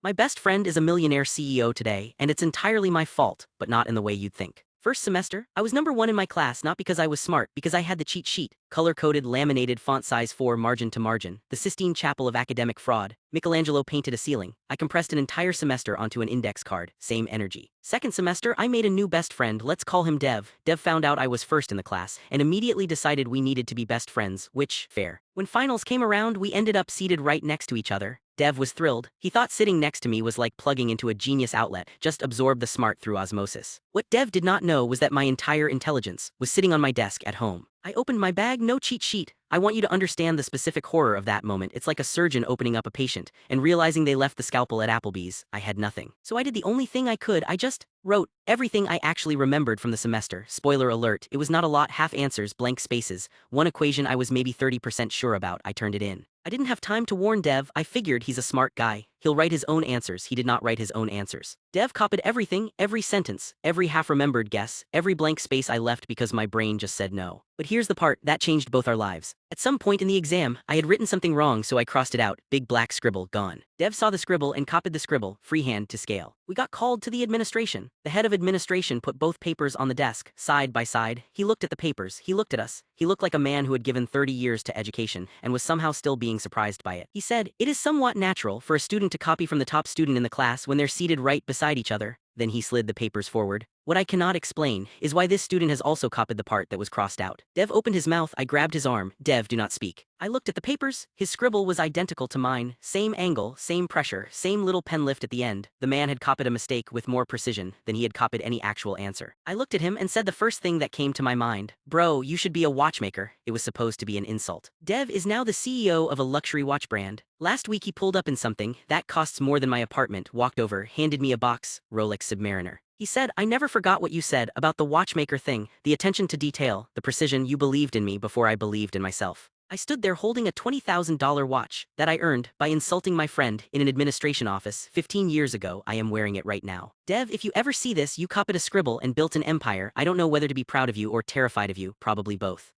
My best friend is a millionaire CEO today, and it's entirely my fault, but not in the way you'd think. First semester, I was number one in my class not because I was smart, because I had the cheat sheet, color-coded, laminated, font size 4 margin to margin, the Sistine Chapel of academic fraud. Michelangelo painted a ceiling. I compressed an entire semester onto an index card, same energy. Second semester, I made a new best friend, let's call him Dev. Dev found out I was first in the class, and immediately decided we needed to be best friends, which, fair. When finals came around, we ended up seated right next to each other. Dev was thrilled. He thought sitting next to me was like plugging into a genius outlet, just absorb the smart through osmosis. What Dev did not know was that my entire intelligence was sitting on my desk at home. I opened my bag, no cheat sheet. I want you to understand the specific horror of that moment. It's like a surgeon opening up a patient and realizing they left the scalpel at Applebee's. I had nothing. So I did the only thing I could. I just wrote everything I actually remembered from the semester. Spoiler alert, it was not a lot, half answers, blank spaces. One equation I was maybe 30% sure about. I turned it in. I didn't have time to warn Dev. I figured he's a smart guy. He'll write his own answers. He did not write his own answers. Dev copied everything, every sentence, every half-remembered guess, every blank space I left because my brain just said no. But here's the part that changed both our lives. At some point in the exam, I had written something wrong, so I crossed it out. Big black scribble, gone. Dev saw the scribble and copied the scribble, freehand to scale. We got called to the administration. The head of administration put both papers on the desk, side by side. He looked at the papers. He looked at us. He looked like a man who had given 30 years to education and was somehow still being surprised by it. He said, "It is somewhat natural for a student to copy from the top student in the class when they're seated right beside each other." Then he slid the papers forward. What I cannot explain is why this student has also copied the part that was crossed out. Dev opened his mouth. I grabbed his arm. Dev, do not speak. I looked at the papers. His scribble was identical to mine. Same angle, same pressure, same little pen lift at the end. The man had copied a mistake with more precision than he had copied any actual answer. I looked at him and said the first thing that came to my mind. Bro, you should be a watchmaker. It was supposed to be an insult. Dev is now the CEO of a luxury watch brand. Last week he pulled up in something that costs more than my apartment, walked over, handed me a box, Rolex Submariner. He said, "I never forgot what you said about the watchmaker thing, the attention to detail, the precision. You believed in me before I believed in myself." I stood there holding a $20,000 watch that I earned by insulting my friend in an administration office 15 years ago. I am wearing it right now. Dev, if you ever see this, you copied a scribble and built an empire. I don't know whether to be proud of you or terrified of you, probably both.